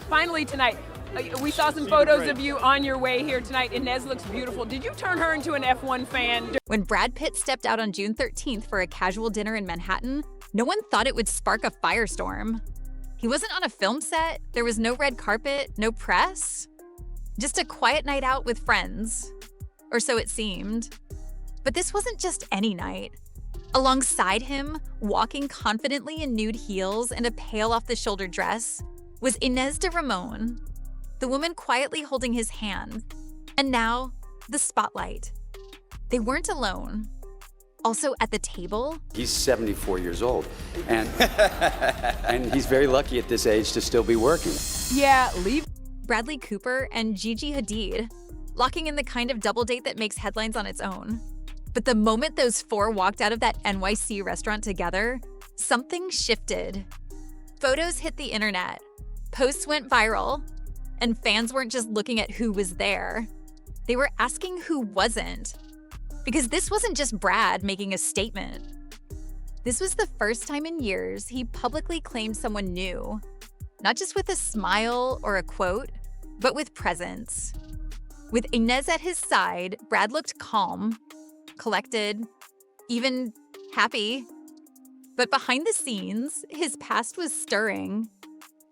Finally tonight, we saw some photos of you on your way here tonight. Ines looks beautiful. Did you turn her into an F1 fan? When Brad Pitt stepped out on June 13th for a casual dinner in Manhattan, no one thought it would spark a firestorm. He wasn't on a film set, there was no red carpet, no press. Just a quiet night out with friends. Or so it seemed. But this wasn't just any night. Alongside him, walking confidently in nude heels and a pale off-the-shoulder dress, was Ines de Ramon, the woman quietly holding his hand. And now, the spotlight. They weren't alone. Also at the table, he's 74 years old, and and he's very lucky at this age to still be working. Yeah, leave. Bradley Cooper and Gigi Hadid, locking in the kind of double date that makes headlines on its own. But the moment those four walked out of that NYC restaurant together, something shifted. Photos hit the internet, posts went viral, and fans weren't just looking at who was there. They were asking who wasn't. Because this wasn't just Brad making a statement. This was the first time in years he publicly claimed someone new, not just with a smile or a quote, but with presence. With Ines at his side, Brad looked calm, collected, even happy. But behind the scenes, his past was stirring.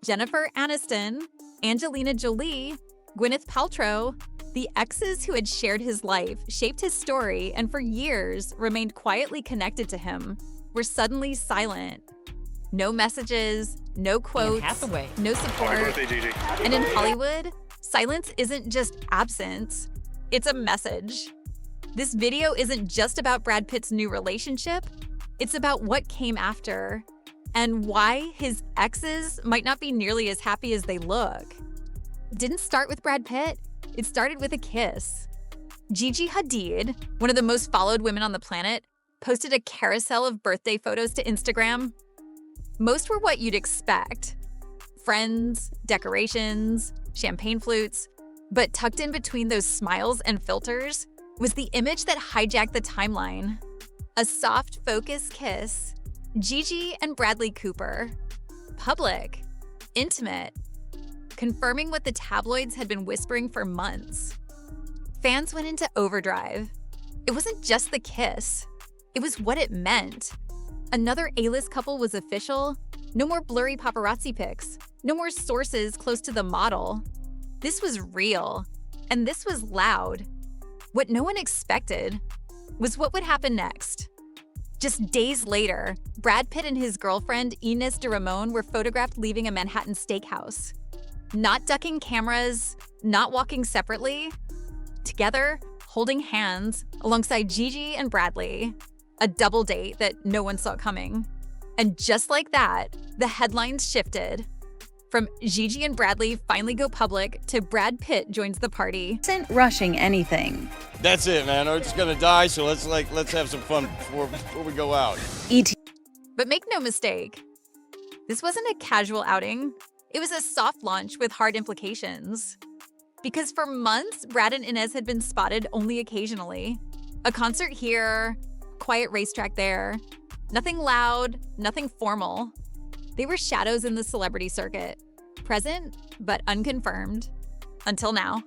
Jennifer Aniston, Angelina Jolie, Gwyneth Paltrow, the exes who had shared his life, shaped his story, and for years remained quietly connected to him, were suddenly silent. No messages, no quotes, no support. Happy birthday, Gigi. And in Hollywood, silence isn't just absence, it's a message. This video isn't just about Brad Pitt's new relationship, it's about what came after and why his exes might not be nearly as happy as they look. It didn't start with Brad Pitt, it started with a kiss. Gigi Hadid, one of the most followed women on the planet, posted a carousel of birthday photos to Instagram. Most were what you'd expect. Friends, decorations, champagne flutes. But tucked in between those smiles and filters was the image that hijacked the timeline. A soft focus kiss. Gigi and Bradley Cooper. Public. Intimate. Confirming what the tabloids had been whispering for months. Fans went into overdrive. It wasn't just the kiss. It was what it meant. Another A-list couple was official. No more blurry paparazzi pics. No more sources close to the model. This was real. And this was loud. What no one expected was what would happen next. Just days later, Brad Pitt and his girlfriend, Ines de Ramon, were photographed leaving a Manhattan steakhouse. Not ducking cameras, not walking separately. Together, holding hands, alongside Gigi and Bradley. A double date that no one saw coming. And just like that, the headlines shifted. From Gigi and Bradley finally go public to Brad Pitt joins the party. Isn't rushing anything. That's it, man. We're just gonna die, so let's have some fun before we go out. But make no mistake, this wasn't a casual outing. It was a soft launch with hard implications. Because for months, Brad and Ines had been spotted only occasionally. A concert here, quiet racetrack there. Nothing loud, nothing formal. They were shadows in the celebrity circuit. Present, but unconfirmed. Until now.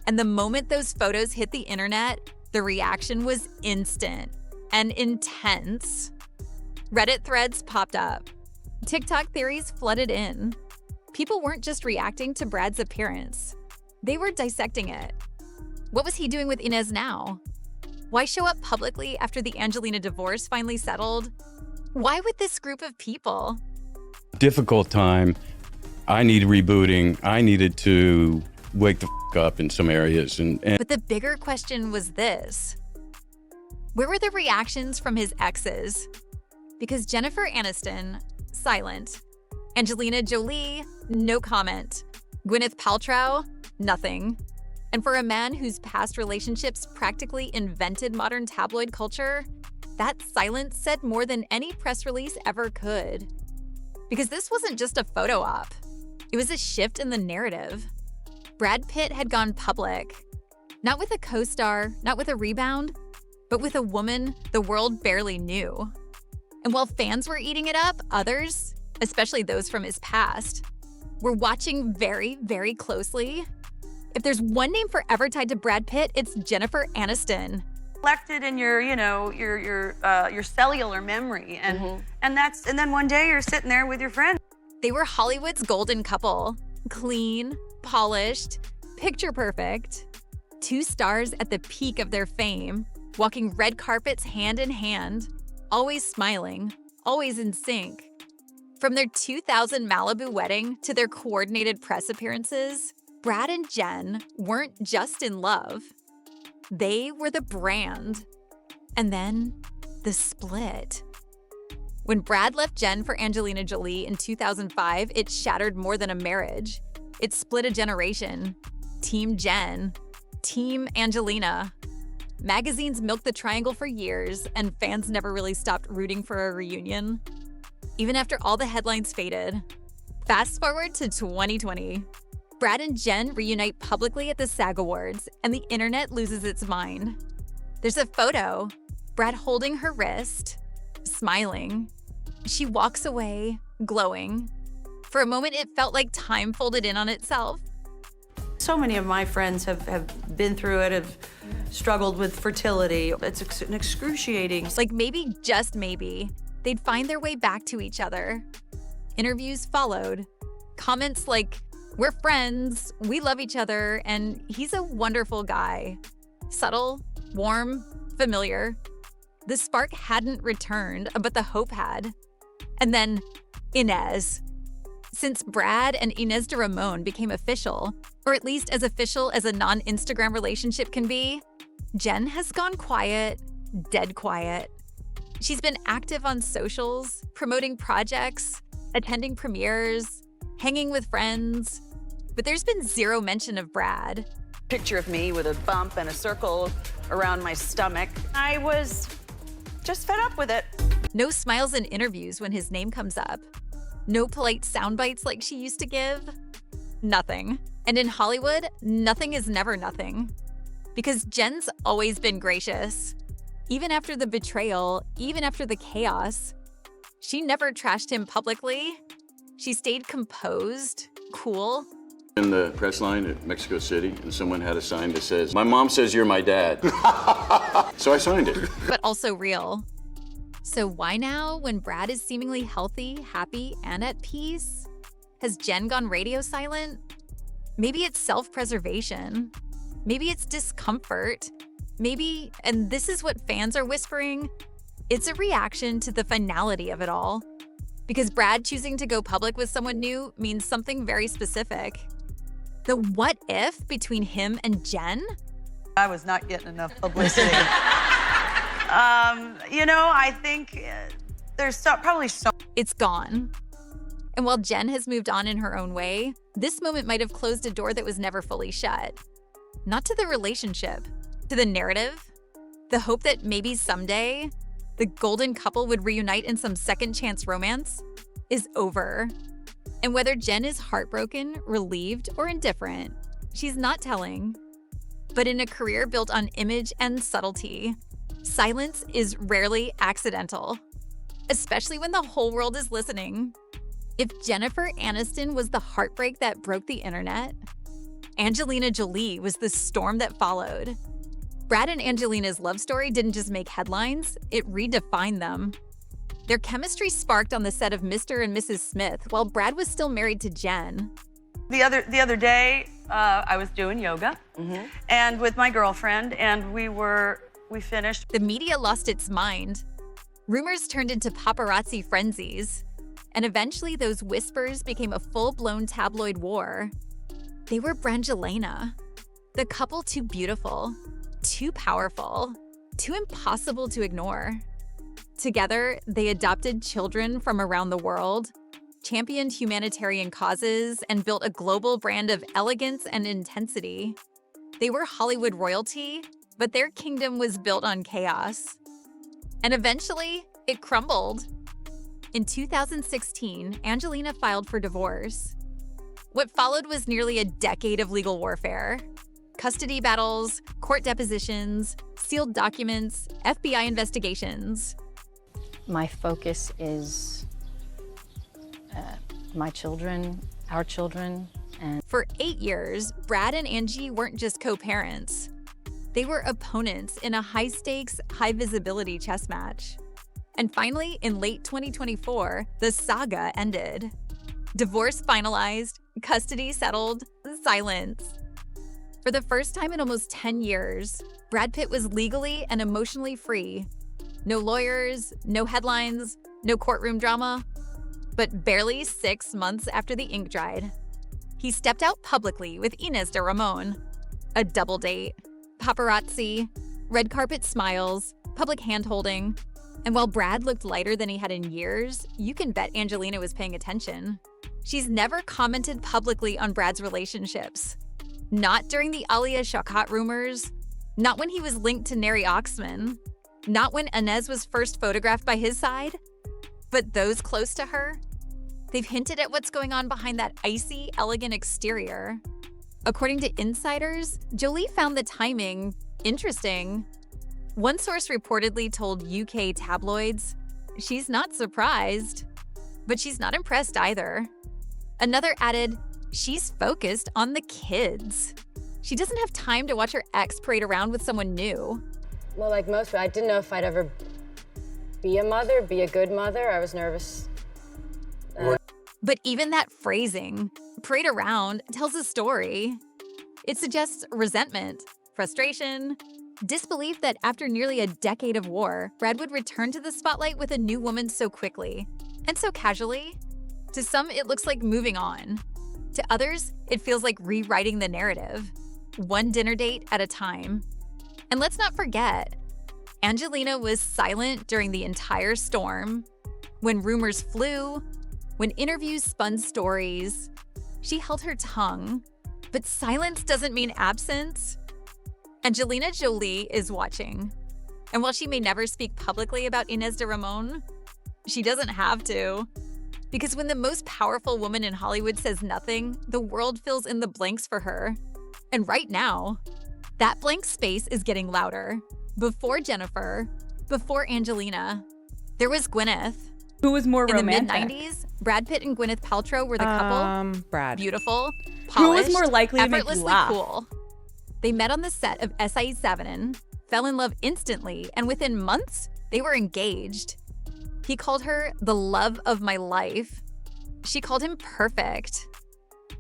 And the moment those photos hit the internet, the reaction was instant and intense. Reddit threads popped up. TikTok theories flooded in. People weren't just reacting to Brad's appearance. They were dissecting it. What was he doing with Ines now? Why show up publicly after the Angelina divorce finally settled? Why with this group of people? Difficult time. I needed rebooting. I needed to wake the up in some areas. But the bigger question was this. Where were the reactions from his exes? Because Jennifer Aniston, silent. Angelina Jolie, no comment. Gwyneth Paltrow, nothing. And for a man whose past relationships practically invented modern tabloid culture, that silence said more than any press release ever could. Because this wasn't just a photo op. It was a shift in the narrative. Brad Pitt had gone public. Not with a co-star, not with a rebound, but with a woman the world barely knew. And while fans were eating it up, others, especially those from his past, We're watching very, very closely. If there's one name forever tied to Brad Pitt, it's Jennifer Aniston. Collected in your, you know, your cellular memory, and then one day you're sitting there with your friend. They were Hollywood's golden couple. Clean, polished, picture perfect. Two stars at the peak of their fame, walking red carpets hand in hand, always smiling, always in sync. From their 2000 Malibu wedding to their coordinated press appearances, Brad and Jen weren't just in love. They were the brand. And then the split. When Brad left Jen for Angelina Jolie in 2005, it shattered more than a marriage. It split a generation. Team Jen, Team Angelina. Magazines milked the triangle for years, and fans never really stopped rooting for a reunion, even after all the headlines faded. Fast forward to 2020. Brad and Jen reunite publicly at the SAG Awards, and the internet loses its mind. There's a photo, Brad holding her wrist, smiling. She walks away, glowing. For a moment, it felt like time folded in on itself. So many of my friends have been through it, have struggled with fertility. It's an excruciating. Like maybe, just maybe, they'd find their way back to each other. Interviews followed. Comments like, "We're friends, we love each other, and he's a wonderful guy." Subtle, warm, familiar. The spark hadn't returned, but the hope had. And then Ines. Since Brad and Ines de Ramon became official, or at least as official as a non-Instagram relationship can be, Jen has gone quiet, dead quiet. She's been active on socials, promoting projects, attending premieres, hanging with friends, but there's been zero mention of Brad. Picture of me with a bump and a circle around my stomach. I was just fed up with it. No smiles in interviews when his name comes up. No polite sound bites like she used to give. Nothing. And in Hollywood, nothing is never nothing. Because Jen's always been gracious. Even after the betrayal, even after the chaos, she never trashed him publicly. She stayed composed, cool. In the press line at Mexico City, and someone had a sign that says, "My mom says you're my dad." So I signed it. But also real. So why now, when Brad is seemingly healthy, happy, and at peace? Has Jen gone radio silent? Maybe it's self-preservation. Maybe it's discomfort. Maybe, and this is what fans are whispering, it's a reaction to the finality of it all. Because Brad choosing to go public with someone new means something very specific. The what if between him and Jen? I was not getting enough publicity. You know, I think there's probably so. It's gone. And while Jen has moved on in her own way, this moment might have closed a door that was never fully shut. Not to the relationship, to the narrative, the hope that maybe someday the golden couple would reunite in some second chance romance is over. And whether Jen is heartbroken, relieved, or indifferent, she's not telling. But in a career built on image and subtlety, silence is rarely accidental, especially when the whole world is listening. If Jennifer Aniston was the heartbreak that broke the internet, Angelina Jolie was the storm that followed. Brad and Angelina's love story didn't just make headlines, it redefined them. Their chemistry sparked on the set of Mr. and Mrs. Smith while Brad was still married to Jen. The other day, I was doing yoga, and with my girlfriend, and we finished. The media lost its mind. Rumors turned into paparazzi frenzies, and eventually those whispers became a full-blown tabloid war. They were Brangelina, the couple too beautiful, too powerful, too impossible to ignore. Together, they adopted children from around the world, championed humanitarian causes, and built a global brand of elegance and intensity. They were Hollywood royalty, but their kingdom was built on chaos. And eventually, it crumbled. In 2016, Angelina filed for divorce. What followed was nearly a decade of legal warfare. Custody battles, court depositions, sealed documents, FBI investigations. My focus is my children our children. And For 8 years, Brad and Angie weren't just co-parents. They were opponents in a high-stakes, high-visibility chess match. And finally, in late 2024, the saga ended. Divorce finalized, custody settled, silence. For the first time in almost 10 years, Brad Pitt was legally and emotionally free. No lawyers, no headlines, no courtroom drama. But barely 6 months after the ink dried, he stepped out publicly with Ines de Ramon. A double date, paparazzi, red carpet smiles, public hand-holding. And while Brad looked lighter than he had in years, you can bet Angelina was paying attention. She's never commented publicly on Brad's relationships. Not during the Alia Shawkat rumors, not when he was linked to Neri Oxman, not when Ines was first photographed by his side. But those close to her, they've hinted at what's going on behind that icy, elegant exterior. According to insiders, Jolie found the timing interesting. One source reportedly told UK tabloids, she's not surprised, but she's not impressed either. Another added, she's focused on the kids. She doesn't have time to watch her ex parade around with someone new. Well, like most, I didn't know if I'd ever be a mother, be a good mother. I was nervous. But even that phrasing, parade around, tells a story. It suggests resentment, frustration, disbelief that after nearly a decade of war, Brad would return to the spotlight with a new woman so quickly and so casually. To some, it looks like moving on. To others, it feels like rewriting the narrative, one dinner date at a time. And let's not forget, Angelina was silent during the entire storm. When rumors flew, when interviews spun stories, she held her tongue. But silence doesn't mean absence. Angelina Jolie is watching. And while she may never speak publicly about Ines de Ramon, she doesn't have to. Because when the most powerful woman in Hollywood says nothing, the world fills in the blanks for her. And right now, that blank space is getting louder. Before Jennifer, before Angelina, there was Gwyneth. Who was more romantic? In the mid-90s, Brad Pitt and Gwyneth Paltrow were the couple. Brad. Beautiful, polished, Who was more likely to make you effortlessly laugh? cool. They met on the set of SIE7, fell in love instantly, and within months, they were engaged. He called her the love of my life. She called him perfect.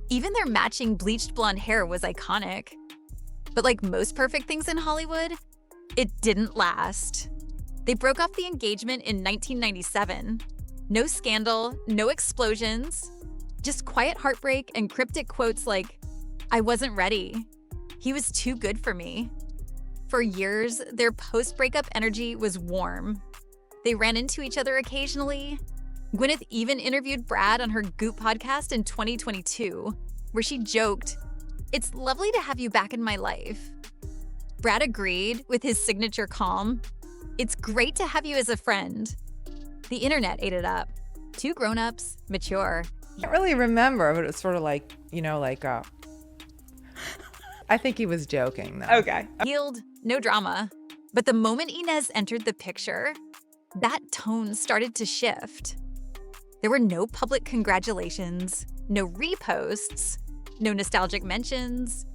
Even their matching bleached blonde hair was iconic. But like most perfect things in Hollywood, it didn't last. They broke off the engagement in 1997. No scandal, no explosions, just quiet heartbreak and cryptic quotes like, "I wasn't ready. He was too good for me." For years, their post-breakup energy was warm. They ran into each other occasionally. Gwyneth even interviewed Brad on her Goop podcast in 2022, where she joked, "It's lovely to have you back in my life." Brad agreed with his signature calm. "It's great to have you as a friend." The internet ate it up. Two grown-ups, mature. I can't really remember, but it's sort of like, I think he was joking, though. Okay. Healed, no drama. But the moment Ines entered the picture, that tone started to shift. There were no public congratulations, no reposts, no nostalgic mentions.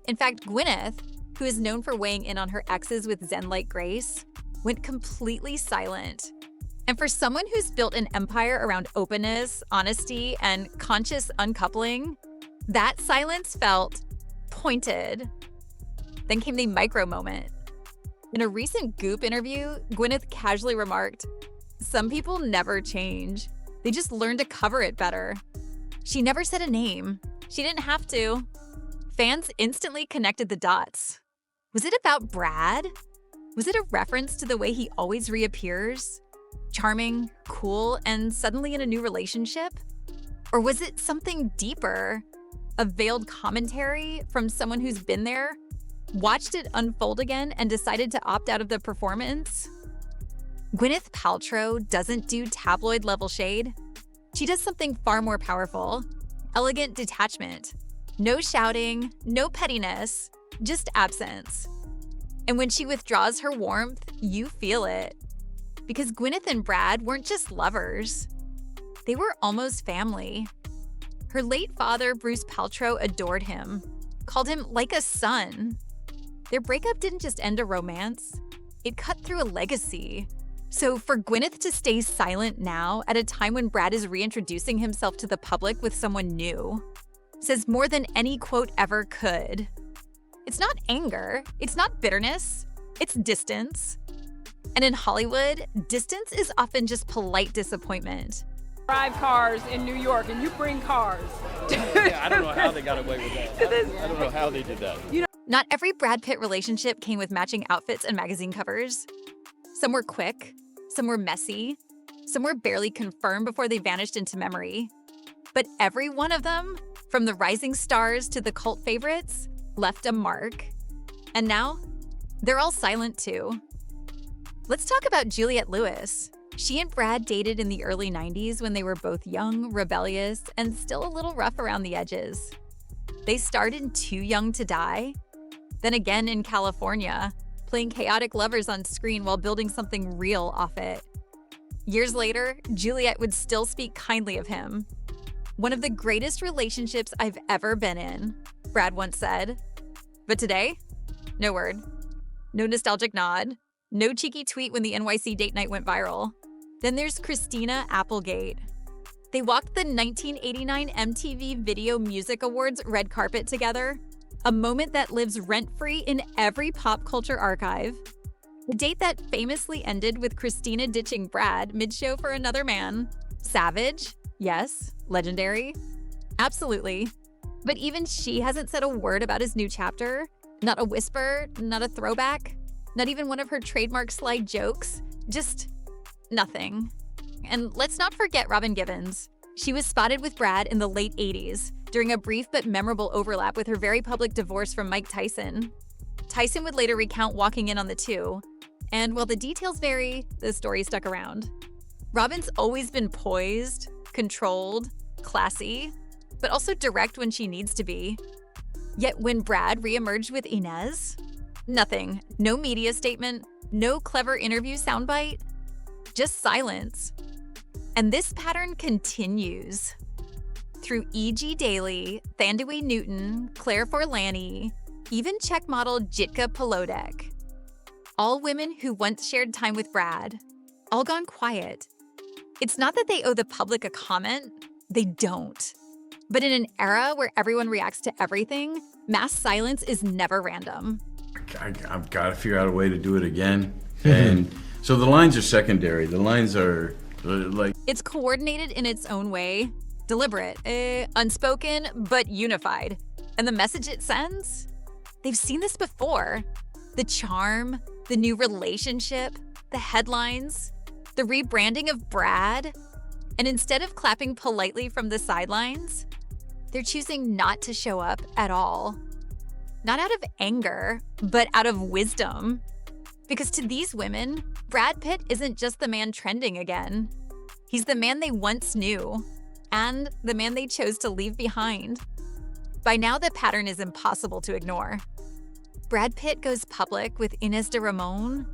In fact, Gwyneth, who is known for weighing in on her exes with zen-like grace, went completely silent. And for someone who's built an empire around openness, honesty, and conscious uncoupling, that silence felt pointed. Then came the micro moment. In a recent Goop interview, Gwyneth casually remarked, "Some people never change. They just learn to cover it better." She never said a name. She didn't have to. Fans instantly connected the dots. Was it about Brad? Was it a reference to the way he always reappears? Charming, cool, and suddenly in a new relationship? Or was it something deeper? A veiled commentary from someone who's been there, watched it unfold again, and decided to opt out of the performance? Gwyneth Paltrow doesn't do tabloid-level shade. She does something far more powerful. Elegant detachment. No shouting, no pettiness, just absence. And when she withdraws her warmth, you feel it. Because Gwyneth and Brad weren't just lovers. They were almost family. Her late father, Bruce Paltrow, adored him, called him like a son. Their breakup didn't just end a romance, it cut through a legacy. So for Gwyneth to stay silent now at a time when Brad is reintroducing himself to the public with someone new says more than any quote ever could. It's not anger, it's not bitterness, it's distance. And in Hollywood, distance is often just polite disappointment. Drive cars in New York and you bring cars. Yeah, I don't know how they got away with that. I don't know how they did that. Not every Brad Pitt relationship came with matching outfits and magazine covers. Some were quick, some were messy, some were barely confirmed before they vanished into memory. But every one of them, from the rising stars to the cult favorites, left a mark. And now, they're all silent too. Let's talk about Juliette Lewis. She and Brad dated in the early 90s when they were both young, rebellious, and still a little rough around the edges. They starred in Too Young to Die, then again in California, playing chaotic lovers on screen while building something real off it. Years later, Juliette would still speak kindly of him. "One of the greatest relationships I've ever been in," Brad once said. But today, no word. No nostalgic nod. No cheeky tweet when the NYC date night went viral. Then there's Christina Applegate. They walked the 1989 MTV Video Music Awards red carpet together, a moment that lives rent-free in every pop culture archive. The date that famously ended with Christina ditching Brad mid-show for another man. Savage? Yes. Legendary? Absolutely. But even she hasn't said a word about his new chapter. Not a whisper, not a throwback, not even one of her trademark slide jokes. Just nothing. And let's not forget Robin Givens. She was spotted with Brad in the late 80s during a brief but memorable overlap with her very public divorce from Mike Tyson. Tyson would later recount walking in on the two, and while the details vary, the story stuck around. Robin's always been poised, controlled, classy, but also direct when she needs to be. Yet when Brad reemerged with Ines, nothing. No media statement, no clever interview soundbite, just silence. And this pattern continues. Through E.G. Daily, Thandaway Newton, Claire Forlani, even Czech model Jitka Polodek. All women who once shared time with Brad, all gone quiet. It's not that they owe the public a comment, they don't. But in an era where everyone reacts to everything, mass silence is never random. I've got to figure out a way to do it again. And so the lines are secondary. The lines are like... It's coordinated in its own way, deliberate, unspoken, but unified. And the message it sends? They've seen this before. The charm, the new relationship, the headlines, the rebranding of Brad. And instead of clapping politely from the sidelines, they're choosing not to show up at all. Not out of anger, but out of wisdom. Because to these women, Brad Pitt isn't just the man trending again. He's the man they once knew, and the man they chose to leave behind. By now, the pattern is impossible to ignore. Brad Pitt goes public with Ines de Ramon.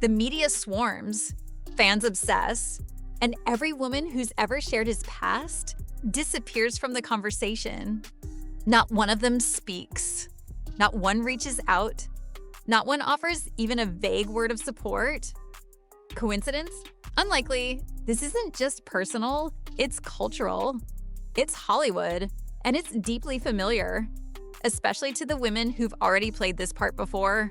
The media swarms, fans obsess, and every woman who's ever shared his past disappears from the conversation. Not one of them speaks. Not one reaches out. Not one offers even a vague word of support. Coincidence? Unlikely. This isn't just personal, it's cultural. It's Hollywood, and it's deeply familiar, especially to the women who've already played this part before.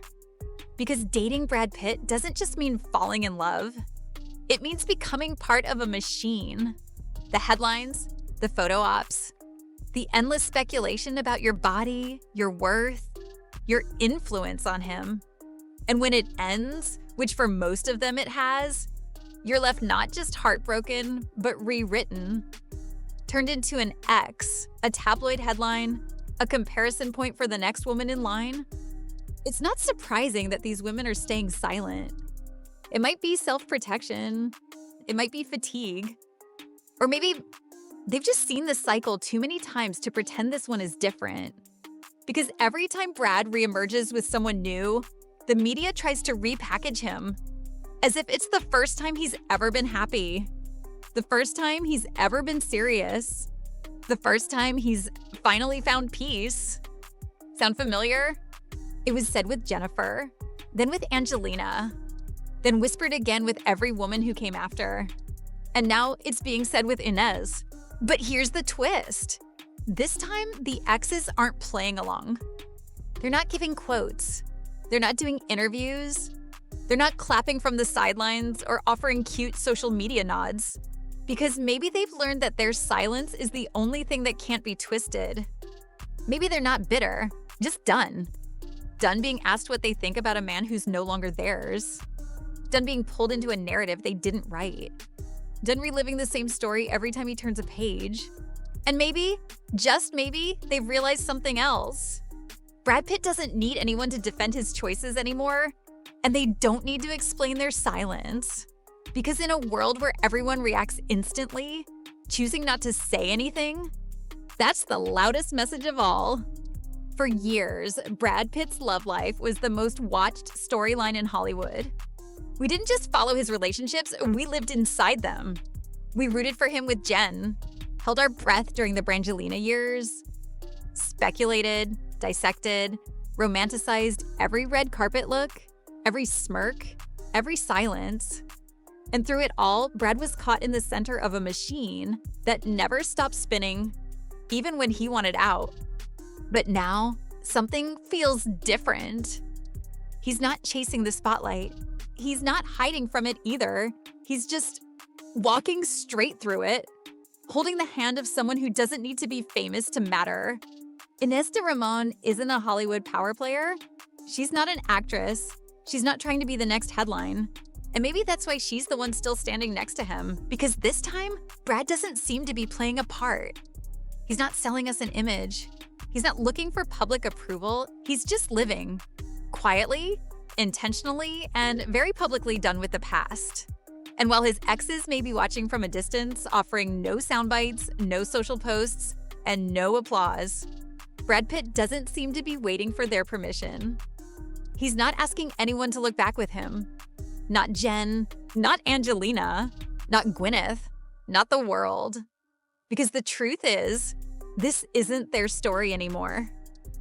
Because dating Brad Pitt doesn't just mean falling in love. It means becoming part of a machine. The headlines, the photo ops, the endless speculation about your body, your worth, your influence on him. And when it ends, which for most of them it has, you're left not just heartbroken, but rewritten. Turned into an X, a tabloid headline, a comparison point for the next woman in line. It's not surprising that these women are staying silent. It might be self-protection, it might be fatigue, or maybe they've just seen this cycle too many times to pretend this one is different. Because every time Brad reemerges with someone new, the media tries to repackage him, as if it's the first time he's ever been happy, the first time he's ever been serious. The first time he's finally found peace. Sound familiar? It was said with Jennifer, then with Angelina, then whispered again with every woman who came after. And now it's being said with Ines. But here's the twist. This time, the exes aren't playing along. They're not giving quotes. They're not doing interviews. They're not clapping from the sidelines or offering cute social media nods. Because maybe they've learned that their silence is the only thing that can't be twisted. Maybe they're not bitter, just done. Done being asked what they think about a man who's no longer theirs. Done being pulled into a narrative they didn't write. Done reliving the same story every time he turns a page. And maybe, just maybe, they've realized something else. Brad Pitt doesn't need anyone to defend his choices anymore, and they don't need to explain their silence. Because in a world where everyone reacts instantly, choosing not to say anything, that's the loudest message of all. For years, Brad Pitt's love life was the most watched storyline in Hollywood. We didn't just follow his relationships, we lived inside them. We rooted for him with Jen, held our breath during the Brangelina years, speculated, dissected, romanticized every red carpet look, every smirk, every silence. And through it all, Brad was caught in the center of a machine that never stopped spinning, even when he wanted out. But now, something feels different. He's not chasing the spotlight. He's not hiding from it either. He's just walking straight through it, holding the hand of someone who doesn't need to be famous to matter. Ines de Ramon isn't a Hollywood power player. She's not an actress. She's not trying to be the next headline. And maybe that's why she's the one still standing next to him, because this time, Brad doesn't seem to be playing a part. He's not selling us an image. He's not looking for public approval. He's just living, quietly, intentionally, and very publicly done with the past. And while his exes may be watching from a distance, offering no sound bites, no social posts, and no applause, Brad Pitt doesn't seem to be waiting for their permission. He's not asking anyone to look back with him. Not Jen, not Angelina, not Gwyneth, not the world. Because the truth is, this isn't their story anymore.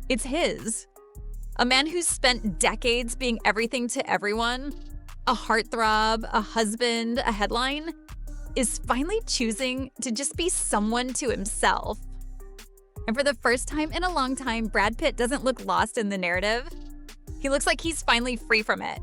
It's his. A man who's spent decades being everything to everyone, a heartthrob, a husband, a headline, is finally choosing to just be someone to himself. And for the first time in a long time, Brad Pitt doesn't look lost in the narrative. He looks like he's finally free from it.